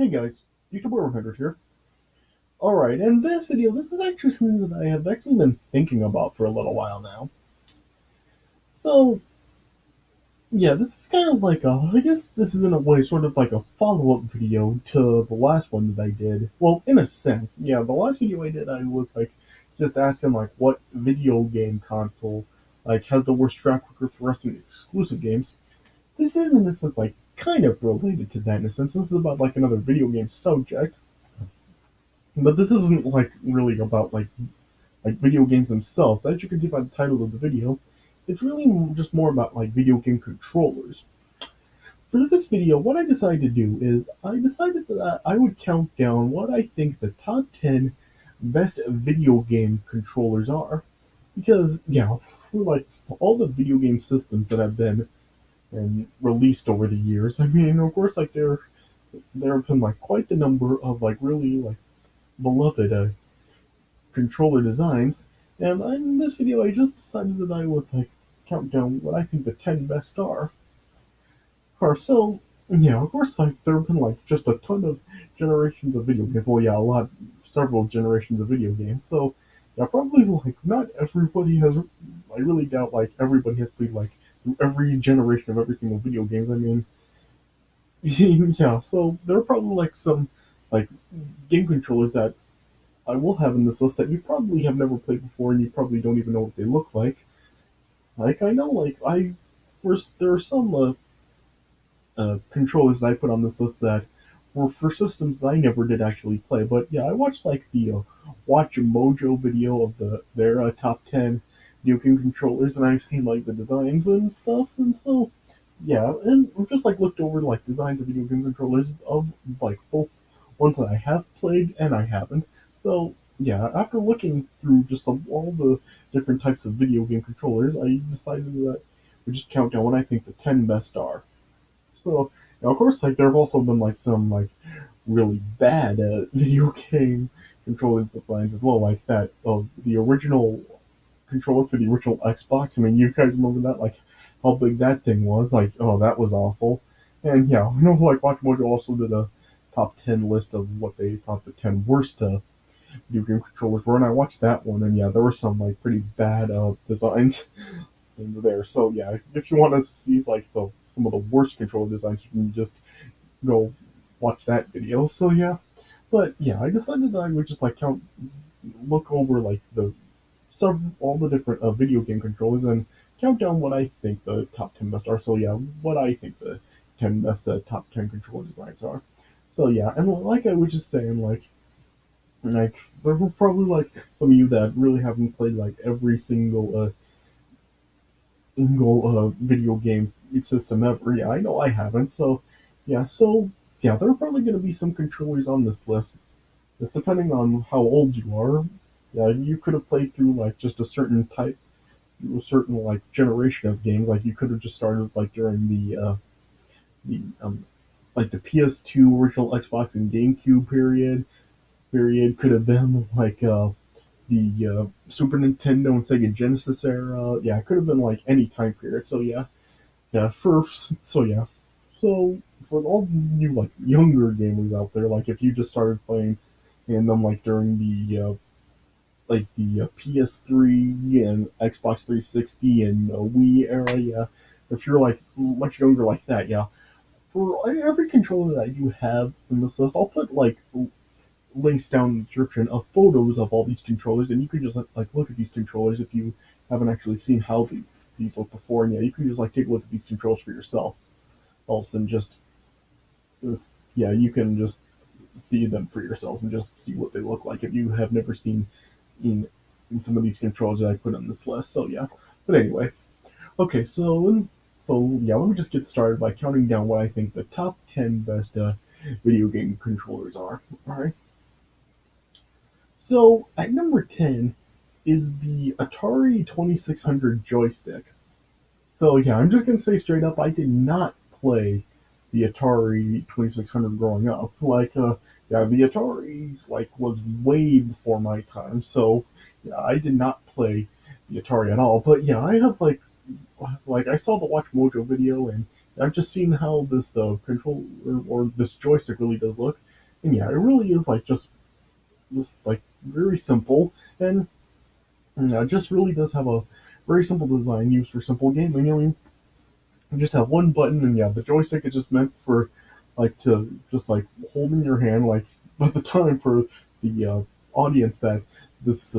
Hey guys, YouTube Reminder here. Alright, in this video, this is actually something that I have actually been thinking about for a little while now. So, yeah, this is kind of like I guess this is in a way sort of like a follow-up video to the last one that I did. Well, in a sense, yeah, the last video I did, I was like just asking like what video game console like had the worst track record for us in exclusive games. This is in a sense like kind of related to that in a sense. This is about like another video game subject. But this isn't like really about like video games themselves. As you can see by the title of the video, it's really just more about like video game controllers. For this video, what I decided to do is I decided that I would count down what I think the top 10 best video game controllers are. Because, yeah, for like all the video game systems that have been released over the years, I mean, of course, like there have been like quite the number of like really like beloved controller designs. And in this video, I just decided that I would like count down what I think the 10 best are. So, yeah, of course, like there have been like just a ton of generations of video games. Well, yeah, several generations of video games. So, yeah, probably like not everybody has. I really doubt like everybody has played like every generation of every single video game. I mean, yeah. So there are probably like some like game controllers that I will have in this list that you probably have never played before and you probably don't even know what they look like. Like I know, like I first there are some controllers that I put on this list that were for systems that I never did actually play. But yeah, I watched like the Watch Mojo video of their top 10 video game controllers, and I've seen like the designs and stuff, and so yeah, and I've just like looked over like designs of video game controllers of like both ones that I have played and I haven't. So yeah, after looking through just all the different types of video game controllers, I decided that we just count down what I think the 10 best are. So now, of course, like there have also been like some like really bad video game controller designs as well, like that of the original controller for the original Xbox. I mean, you guys remember that? Like how big that thing was? Like, oh, that was awful. And yeah, I know like Watch Mojo also did a top 10 list of what they thought the 10 worst video game controllers were, and I watched that one, and yeah, there were some like pretty bad designs in there. So yeah, if you want to see like the some of the worst controller designs, you can just go watch that video. So yeah, but yeah, I decided that I would just like look over like all the different video game controllers and count down what I think the top 10 best are. So yeah, what I think the 10 best top 10 controller designs are. So yeah, and like I was just saying, like there were probably like some of you that really haven't played like every single video game system ever. Yeah, I know I haven't. So there are probably going to be some controllers on this list. Just depending on how old you are. Yeah, you could have played through like just a certain like generation of games. Like you could have just started like during the like the PS2 original Xbox and GameCube period could have been like the Super Nintendo and Sega Genesis era. Yeah, it could have been like any time period. So yeah. So for all you like younger gamers out there, like if you just started playing and them like during the PS3 and Xbox 360 and Wii era, yeah. If you're like much younger like that, yeah. For every controller that you have in this list, I'll put like links down in the description of photos of all these controllers, and you can just like look at these controllers if you haven't actually seen how these look before. And yeah, you can just like take a look at these controls for yourself. Also, and just yeah, you can just see them for yourselves and just see what they look like if you have never seen in in some of these controls that I put on this list. So yeah, but anyway, okay, so yeah, let me just get started by counting down what I think the top 10 best video game controllers are. All right. So at number 10 is the Atari 2600 joystick. So yeah, I'm just gonna say straight up, I did not play the Atari 2600 growing up. Yeah, the Atari like was way before my time. So yeah, I did not play the Atari at all. But yeah, I have like I saw the Watch Mojo video, and I've just seen how this controller or this joystick really does look. And yeah, it really is like just like very simple, and it just really does have a very simple design used for simple gaming. I mean, you just have one button, and yeah, the joystick is just meant for like to just like hold in your hand. Like at the time for the audience that this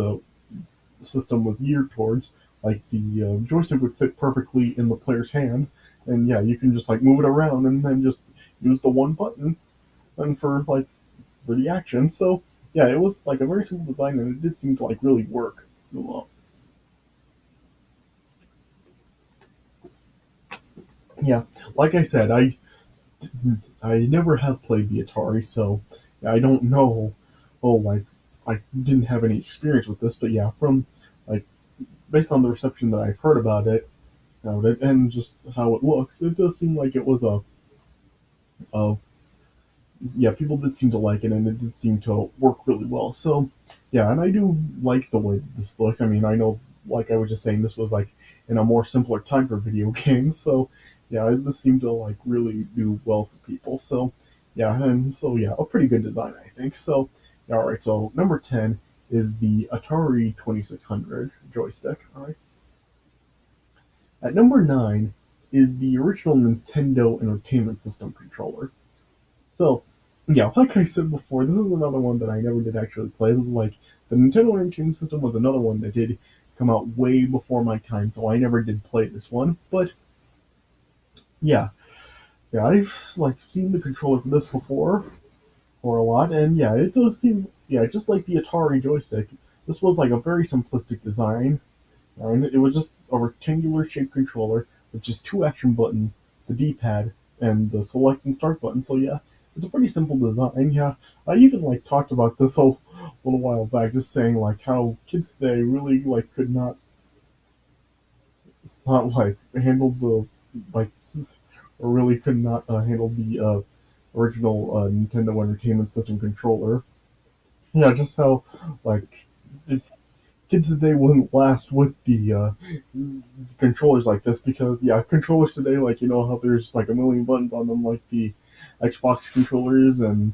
system was geared towards, like the joystick would fit perfectly in the player's hand, and yeah, you can just like move it around and then just use the one button and for the action. So yeah, it was like a very simple design, and it did seem to like really work well. Yeah, like I said, I never have played the Atari, so yeah, I don't know. Oh, like I didn't have any experience with this, but yeah, from like based on the reception that I've heard about it, and just how it looks, it does seem like it was a yeah, people did seem to like it, and it did seem to work really well. So, yeah, and I do like the way that this looks. I mean, I know, like I was just saying, this was like in a more simpler time for video games. So, yeah, this seemed to like really do well for people. So, yeah, and so yeah, a pretty good design, I think. So, yeah, all right. So number 10 is the Atari 2600 joystick. All right. At number 9 is the original Nintendo Entertainment System controller. So, yeah, like I said before, this is another one that I never did actually play. This is like the Nintendo Entertainment System was another one that did come out way before my time, so I never did play this one. But yeah, yeah, I've like seen the controller for this before for a lot, and yeah, it does seem yeah, just like the Atari joystick. This was like a very simplistic design, and it was just a rectangular shaped controller with just two action buttons, the D-pad, and the select and start button. So yeah, it's a pretty simple design. Yeah, I even like talked about this a little while back, just saying like how kids today really like could not like handle the like or really could not handle the original Nintendo Entertainment System controller. Yeah, just how like if kids today wouldn't last with the controllers like this because yeah, controllers today like you know how there's like a million buttons on them like the Xbox controllers and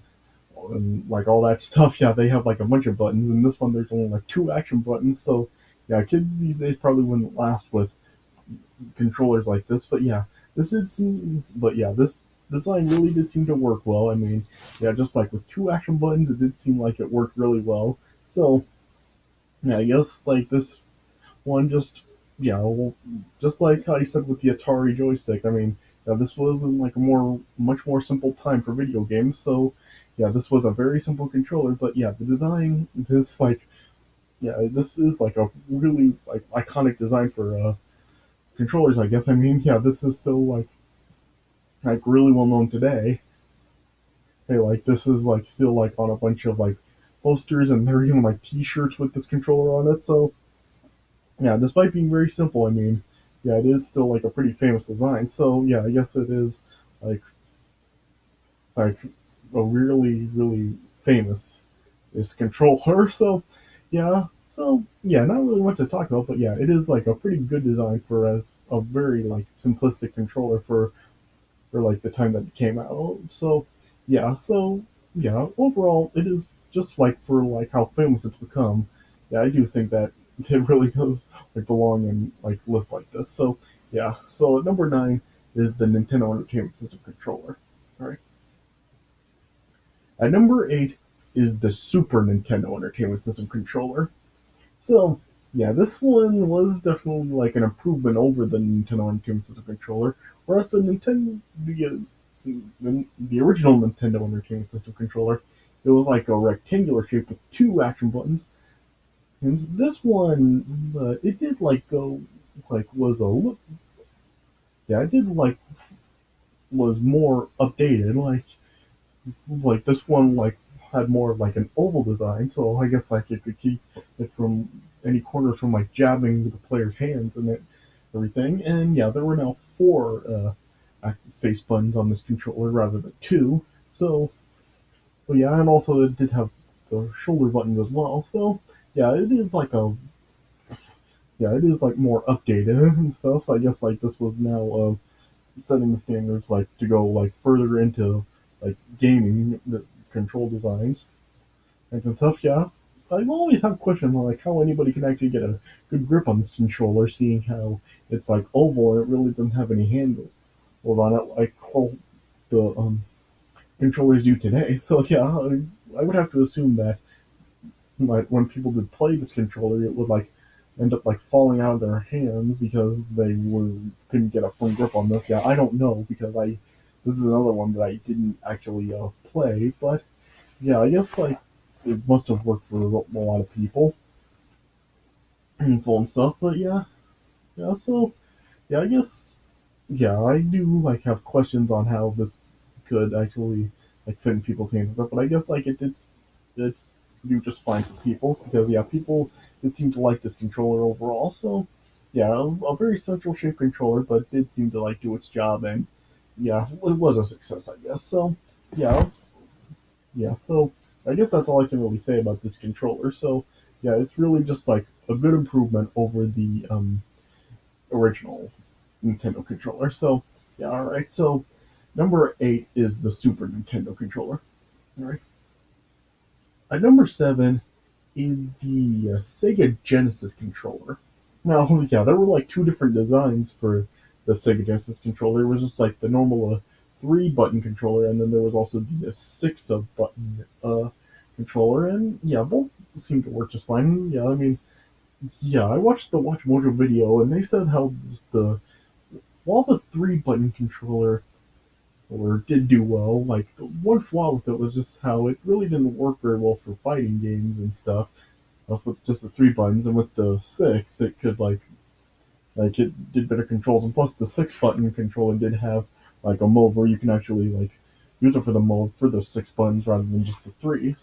like all that stuff. Yeah, they have like a bunch of buttons, and this one there's only like two action buttons. So yeah, kids these days probably wouldn't last with controllers like this. But yeah, this did seem. But yeah, this design really did seem to work well. I mean, yeah, just like with two action buttons, it did seem like it worked really well. So yeah, I guess like this one just yeah, well, just like how you said with the Atari joystick. I mean, yeah, this was in like a much more simple time for video games. So yeah, this was a very simple controller. But yeah, the design this like yeah, this is like a really like iconic design for controllers. I guess. I mean, yeah, this is still like really well known today. Hey, like this is like still like on a bunch of like posters, and there are even like T-shirts with this controller on it. So yeah, despite being very simple, I mean, yeah, it is still like a pretty famous design. So yeah, I guess it is like like a really famous this controller. So yeah, not really much to talk about, but yeah, it is like a pretty good design for as a very like simplistic controller for like the time that it came out. So yeah, overall, it is just like for like how famous it's become. Yeah, I do think that it really does like belong in like lists like this. So yeah, so at number 9 is the Nintendo Entertainment System controller. All right, at number 8 is the Super Nintendo Entertainment System controller. So yeah, this one was definitely like an improvement over the Nintendo Entertainment System controller, whereas the original Nintendo Entertainment System controller, it was like a rectangular shape with two action buttons. And this one, it did like go like was a look, yeah, it did like was more updated. Like this one like had more of like an oval design, so I guess like it could keep it from any corners from like jabbing the player's hands and everything. And yeah, there were now four face buttons on this controller rather than two. So well, yeah, and also it did have the shoulder button as well. So yeah, it is like a yeah, it is like more updated and stuff. So I guess like this was now setting the standards like to go like further into like gaming control designs and stuff. Yeah, I always have questions on like how anybody can actually get a good grip on this controller, seeing how it's like oval and it really doesn't have any handles on it like all the controllers do today. So yeah, I would have to assume that like when people did play this controller, it would like end up like falling out of their hands because they were couldn't get a firm grip on this. Yeah, I don't know because I this is another one that I didn't actually play, but yeah, I guess like it must have worked for a lot of people and stuff. But yeah, yeah. So yeah, I guess yeah, I do like have questions on how this could actually like fit in people's hands and stuff. But I guess like it do just fine for people because yeah, people did seem to like this controller overall. So yeah, a very central shaped controller, but did seem to like do its job and yeah, it was a success, I guess. So yeah, yeah. So I guess that's all I can really say about this controller. So yeah, it's really just like a good improvement over the original Nintendo controller. So yeah, all right. So number 8 is the Super Nintendo controller. All right. At number 7 is the Sega Genesis controller. Now, yeah, there were like two different designs for the Sega Genesis controller. It was just like the normal 3 button controller, and then there was also the 6 button controller. And yeah, both seemed to work just fine. Yeah, I mean, yeah, I watched the Watch Mojo video, and they said how just the while the 3 button controller or did do well, like the one flaw with it was just how it really didn't work very well for fighting games and stuff. With just the 3 buttons, and with the 6, it could like it did better controls. And plus, the 6 button controller did have like a mode where you can actually like use it for the mode for the 6 buttons rather than just the three.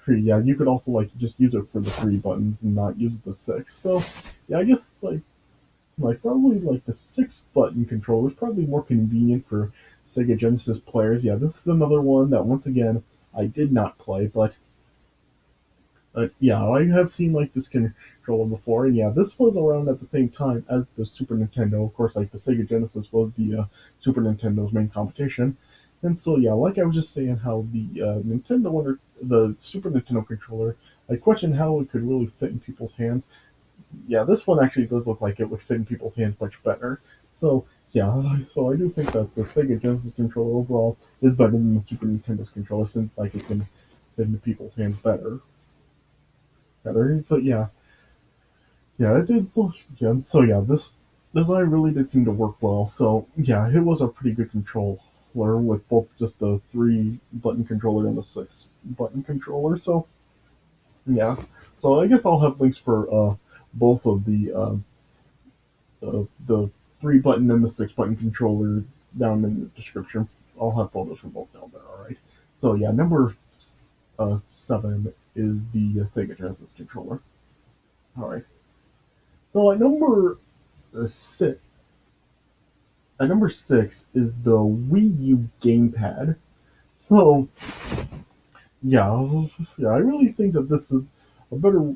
Yeah, you could also like just use it for the 3 buttons and not use the 6. So yeah, I guess like probably like the 6 button controller is probably more convenient for Sega Genesis players. Yeah, this is another one that once again I did not play, but yeah, I have seen like this controller before, and yeah, this was around at the same time as the Super Nintendo. Of course, like the Sega Genesis was the Super Nintendo's main competition, and so yeah, like I was just saying, how the Nintendo or the Super Nintendo controller, I questioned how it could really fit in people's hands. Yeah, this one actually does look like it would fit in people's hands much better. So yeah, so I do think that the Sega Genesis controller overall is better than the Super Nintendo's controller since like it can fit into people's hands better. But yeah, yeah, it did. So yeah, this design really did seem to work well. So yeah, it was a pretty good controller with both just the 3 button controller and the 6 button controller. So yeah, so I guess I'll have links for both of the 3 button and the 6 button controller down in the description. I'll have photos for both down there. All right. So yeah, number 7 is the Sega Genesis controller. All right. So six, at number 6 is the Wii U Gamepad. So yeah, yeah, I really think that this is a better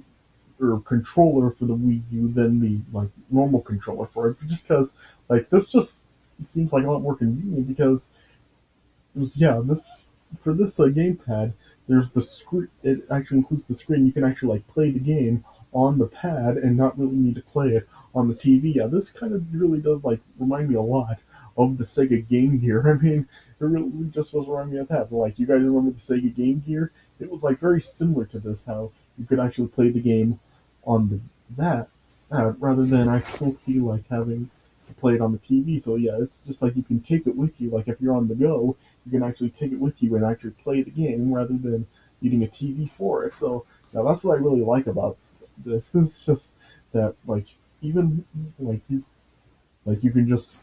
controller for the Wii U than the like normal controller for it, just because like this just seems like a lot more convenient because yeah, this for this gamepad, there's the screen. It actually includes the screen. You can actually like play the game on the pad and not really need to play it on the TV. Yeah, this kind of really does like remind me a lot of the Sega Game Gear. I mean, it really just does remind me of that. But, like, you guys remember the Sega Game Gear? It was like very similar to this. How you could actually play the game on that rather than actually like having to play it on the TV. So yeah, it's just like you can take it with you. Like if you're on the go, you can actually take it with you and actually play the game rather than needing a TV for it. So now that's what I really like about this. It's just that like even like you can just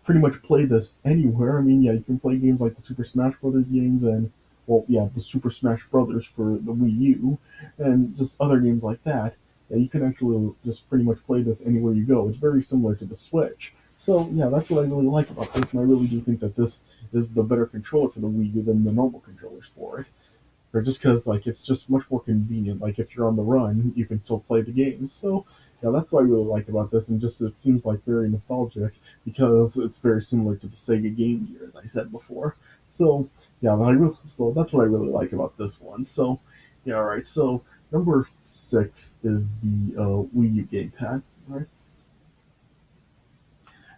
pretty much play this anywhere. I mean, yeah, you can play games like the Super Smash Brothers games and well, yeah, the Super Smash Brothers for the Wii U and just other games like that. Yeah, you can actually just pretty much play this anywhere you go. It's very similar to the Switch. So yeah, that's what I really like about this, and I really do think that this is the better controller for the Wii U than the normal controllers for it. Or just because like it's just much more convenient. Like if you're on the run, you can still play the game. So yeah, that's what I really like about this, and just it seems like very nostalgic because it's very similar to the Sega Game Gear, as I said before. So yeah, so that's what I really like about this one. So, yeah, all right. So number six is the Wii U Gamepad. Right.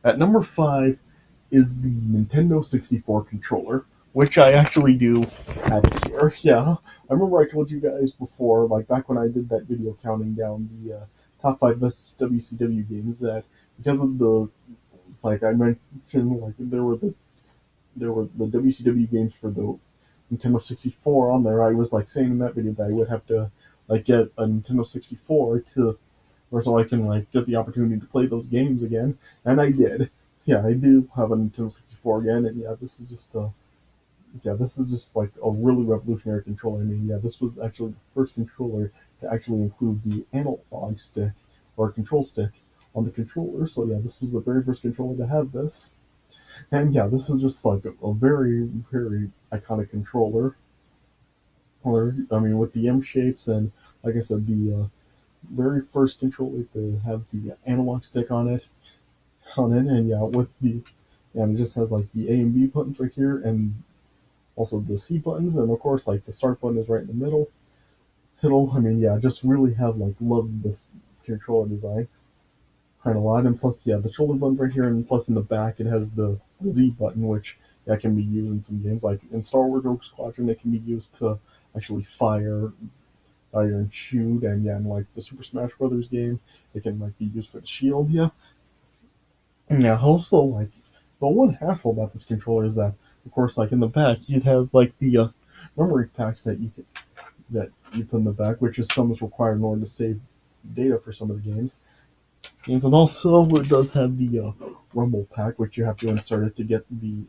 At number five is the Nintendo 64 controller, which I actually do have it here. Yeah, I remember I told you guys before, like back when I did that video counting down the top five best WCW games, that because of the like I mentioned, like there were the WCW games for the Nintendo 64 on there. I was like saying in that video that I would have to like get a Nintendo 64 to or so I can like get the opportunity to play those games again, and I did. Yeah, I do have a Nintendo 64 again, and this is just like a really revolutionary controller. I mean, yeah, this was actually the first controller to actually include the analog stick or control stick on the controller. So yeah, this was the very first controller to have this. And yeah, this is just like a very, very iconic controller. Or I mean, with the M shapes and like I said, the very first controller to have the analog stick on it, and yeah, with the and it just has like the A and B buttons right here, and also the C buttons, and of course like the start button is right in the middle. I mean, yeah, just really have like loved this controller design kind of a lot, and plus yeah, the shoulder buttons right here, and plus in the back it has the Z button, which yeah can be used in some games like in Star Wars Rogue Squadron. It can be used to actually fire and shoot, and yeah, in like the Super Smash Brothers game, it can like be used for the shield. Yeah, and yeah. Also, like the one hassle about this controller is that, of course, like in the back, it has like the memory packs that you put in the back, which is some is required in order to save data for some of the games. And also, it does have the rumble pack, which you have to insert it to get the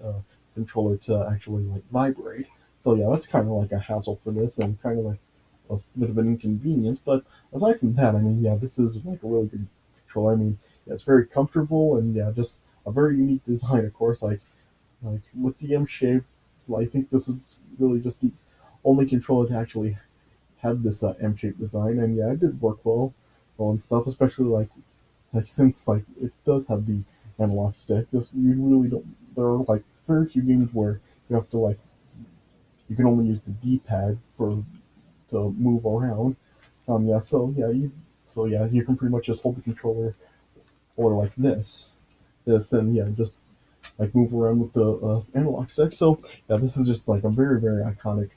controller to actually like vibrate. So yeah, that's kind of like a hassle for this, and kind of like a bit of an inconvenience. But aside from that, I mean, yeah, this is like a really good controller. I mean, yeah, it's very comfortable, and yeah, just a very unique design. Of course, like with the M shape, I think this is really just the only controller to actually have this M shape design, and yeah, it did work well and stuff, especially like since like it does have the analog stick. Just you really don't. There are like very few games where you have to like you can only use the D-pad for to move around. Yeah, so yeah, you can pretty much just hold the controller or like this, and yeah, just like move around with the analog stick. So yeah, this is just like a very very iconic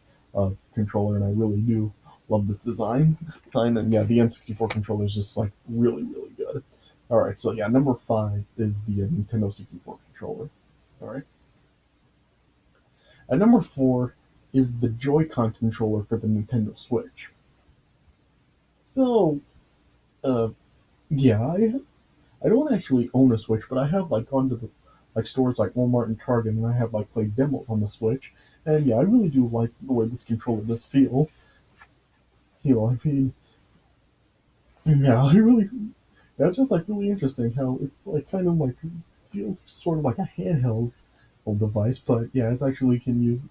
controller, and I really do love this design. And yeah, the N64 controller is just like really really good. All right, so yeah, number five is the Nintendo 64 controller. All right, at number four is the Joy-Con controller for the Nintendo Switch. So uh, yeah, I don't actually own a Switch, but I have like gone to the like stores like Walmart and Target, and I have like played demos on the Switch. And yeah, I really do like the way this controller does feel. I mean, yeah, I really, yeah, it's just like really interesting how it's like kind of like feels sort of like a handheld device, but yeah, it's actually can be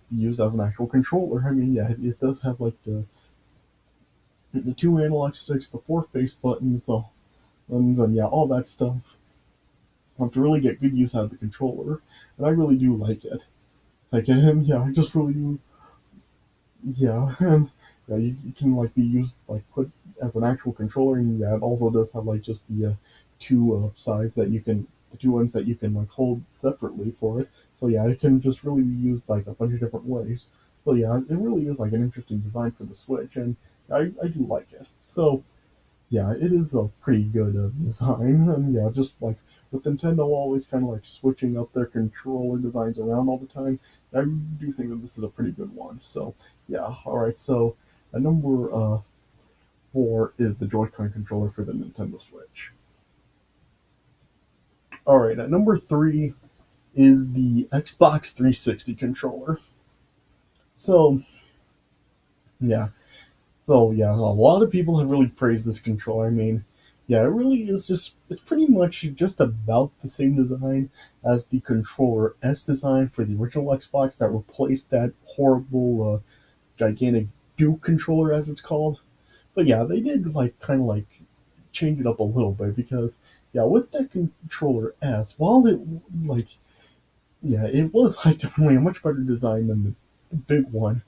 used as an actual controller. I mean, yeah, it does have like the two analog sticks, the four face buttons, the buttons, and yeah, all that stuff. To really get good use out of the controller, and I really do like it. Like him, yeah, I just really do. Yeah, and yeah, you can like be used like put as an actual controller, and yeah, it also does have like just the two sides that you can, the two ends that you can like hold separately for it. So yeah, it can just really be used like a bunch of different ways. So yeah, it really is like an interesting design for the Switch, and I do like it. So yeah, it is a pretty good design, and yeah, just like with Nintendo always kind of like switching up their controller designs around all the time, I do think that this is a pretty good one. So yeah, all right. So number four is the Joy-Con controller for the Nintendo Switch. All right, at number three is the Xbox 360 controller. So yeah, So yeah, a lot of people have really praised this controller. I mean, yeah, it really is just it's pretty much just about the same design as the controller S design for the original Xbox that replaced that horrible gigantic Duke controller as it's called. But yeah, they did like kind of like change it up a little bit because yeah, with that controller S, while it like yeah, it was like definitely a much better design than big one.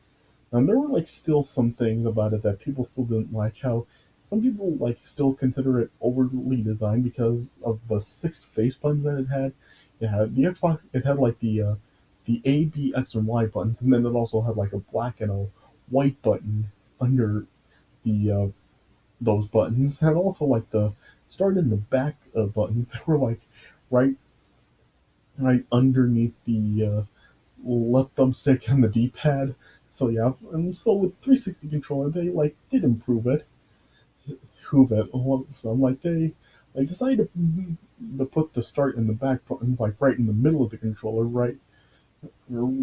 And there were like still some things about it that people still didn't like. How some people like still consider it overly designed because of the six face buttons that it had. It had the Xbox. It had like the A, B, X, and Y buttons, and then it also had like a black and a white button under the those buttons, and also like the start in the back buttons that were like right right underneath the left thumbstick and the D-pad. So yeah, and so with 360 controller, they like did improve it a lot. So like they decided to put the start and the back buttons like right in the middle of the controller, right, or,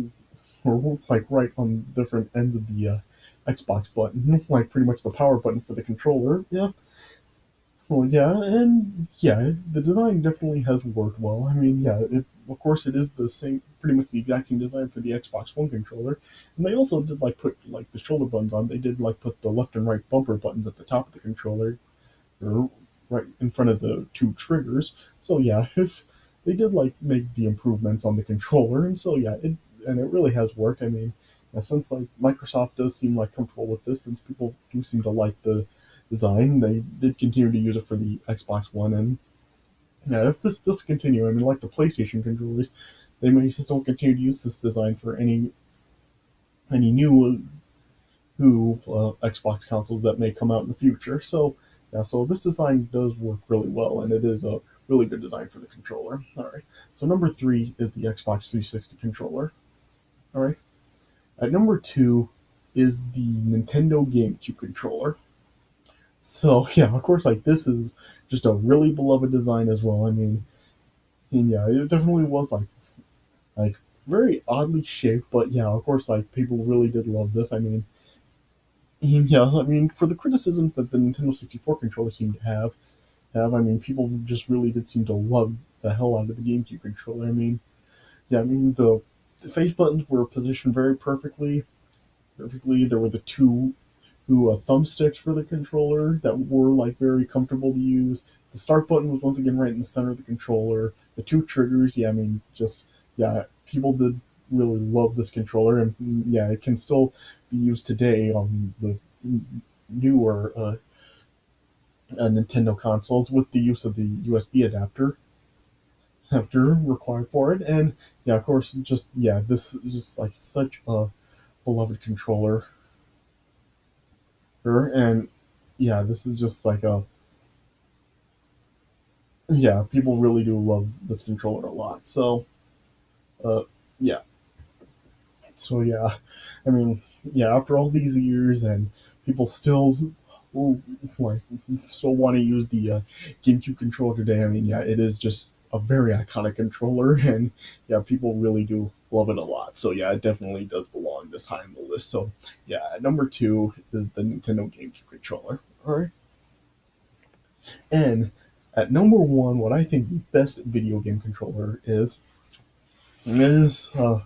or like right on different ends of the Xbox button, like pretty much the power button for the controller. Yeah, well, yeah, and yeah, the design definitely has worked well. I mean, yeah, of course it is the same, pretty much the exact same design for the Xbox One controller, and they also did like put like the shoulder buttons on. They did like put the left and right bumper buttons at the top of the controller, or right in front of the two triggers. So yeah, if they did like make the improvements on the controller, and so yeah, it really has worked. I mean, since like Microsoft does seem like comfortable with this, since people do seem to like the design, they did continue to use it for the Xbox One, and yeah, if this does continue, I mean, like the PlayStation controllers, they may still continue to use this design for any new Xbox consoles that may come out in the future. So yeah, so this design does work really well, and it is a really good design for the controller. All right. So number three is the Xbox 360 controller. All right. At number two is the Nintendo GameCube controller. So yeah, of course, like this is just a really beloved design as well. I mean, and yeah, it definitely was like very oddly shaped, but yeah, of course, like people really did love this. I mean, yeah, I mean, for the criticisms that the Nintendo 64 controller seemed to have, I mean, people just really did seem to love the hell out of the GameCube controller. I mean, yeah, I mean the face buttons were positioned very perfectly. Perfectly, there were the two thumbsticks for the controller that were like very comfortable to use. The start button was once again right in the center of the controller. The two triggers, yeah, I mean, just yeah, people did really love this controller, and yeah, it can still be used today on the newer Nintendo consoles with the use of the USB adapter after required for it. And yeah, of course, just yeah, this is just like such a beloved controller, and yeah, this is just like a yeah, people really do love this controller a lot. So, uh, yeah. So yeah, I mean, yeah. After all these years, and people still like still want to use the GameCube controller today. I mean, yeah, it is just a very iconic controller, and yeah, people really do love it a lot. So yeah, it definitely does belong this high on the list. So yeah, at number two is the Nintendo GameCube controller. All right, and at number one, what I think the best video game controller is the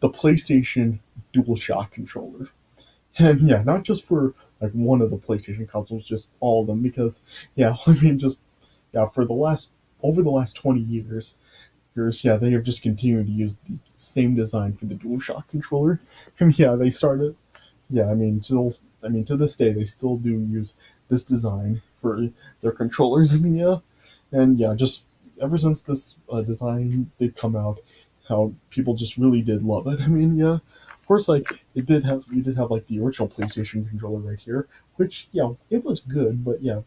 PlayStation Dualshock controller. And yeah, not just for like one of the PlayStation consoles, just all of them. Because yeah, I mean, just yeah, for the last over the last 20 years, yeah, they have just continued to use the same design for the DualShock controller. And yeah, they started. Yeah, I mean, still, I mean, to this day, they still do use this design for their controllers. I mean, yeah, and yeah, just ever since this design did come out, how people just really did love it. I mean, yeah, of course, like we did have like the original PlayStation controller right here, which yeah, it was good, but yeah,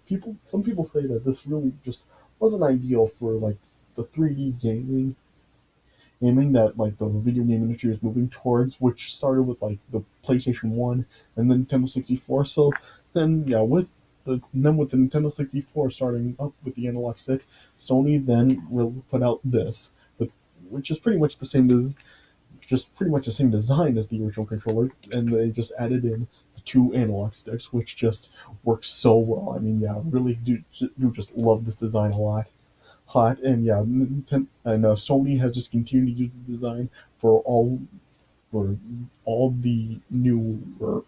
some people say that this really just wasn't ideal for like the 3D gaming that like the video game industry is moving towards, which started with like the PlayStation One and the Nintendo 64. So then yeah, with the Nintendo 64 starting up with the analog stick, Sony then will put out this, but which is pretty much the same as just pretty much the same design as the original controller, and they just added in the two analog sticks, which just works so well. I mean, yeah, really do just love this design a lot hot, and yeah, Sony has just continued to use the design for all the new or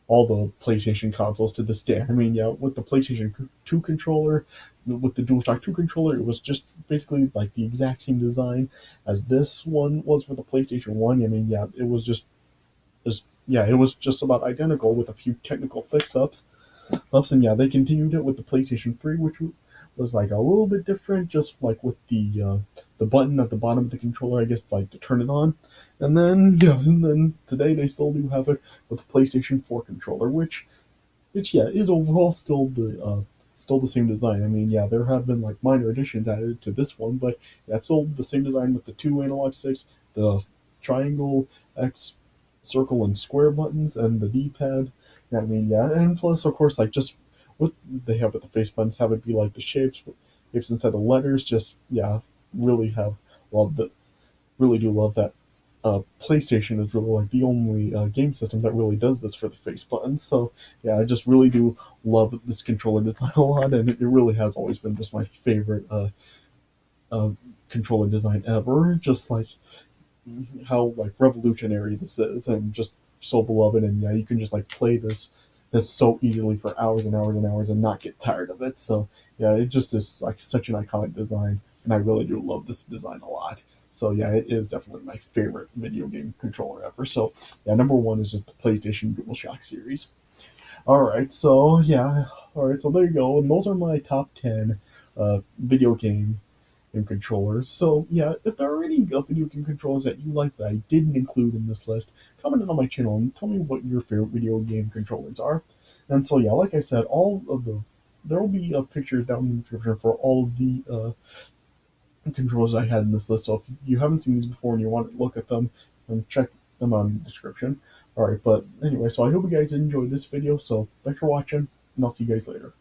all the PlayStation consoles to this day. I mean, yeah, with the PlayStation 2 controller, with the DualShock 2 controller, it was just basically like the exact same design as this one was for the PlayStation 1. I mean, yeah, it was just yeah, it was just about identical with a few technical fix ups, and yeah, they continued it with the PlayStation 3, which was like a little bit different, just like with the button at the bottom of the controller, I guess, like to turn it on. And then yeah, and then today they still do have it with the PlayStation 4 controller, which yeah is overall still the same design. I mean, yeah, there have been like minor additions added to this one, but yeah, it's still the same design with the two analog sticks, the triangle, X, circle, and square buttons, and the D-pad. Yeah, I mean, yeah, and plus, of course, like just what they have with the face buttons, have it be like the shapes instead of letters. Just yeah, really have loved the really do love that PlayStation is really like the only game system that really does this for the face buttons. So yeah, I just really do love this controller design a lot, and it really has always been just my favorite uh, controller design ever. Just like how like revolutionary this is, and just so beloved. And yeah, you can just like play this so easily for hours and hours and hours and not get tired of it. So yeah, it just is like such an iconic design, and I really do love this design a lot. So yeah, it is definitely my favorite video game controller ever. So yeah, number one is just the PlayStation DualShock series. All right, so yeah, all right, so there you go, and those are my top 10 video game controllers. So yeah, if there are any video game controllers that you like that I didn't include in this list, comment it on my channel and tell me what your favorite video game controllers are. And so yeah, like I said, all of the there will be pictures down in the description for all of the controllers I had in this list. So if you haven't seen these before and you want to look at them, then check them out in the description. All right, but anyway, so I hope you guys enjoyed this video. So thanks for watching, and I'll see you guys later.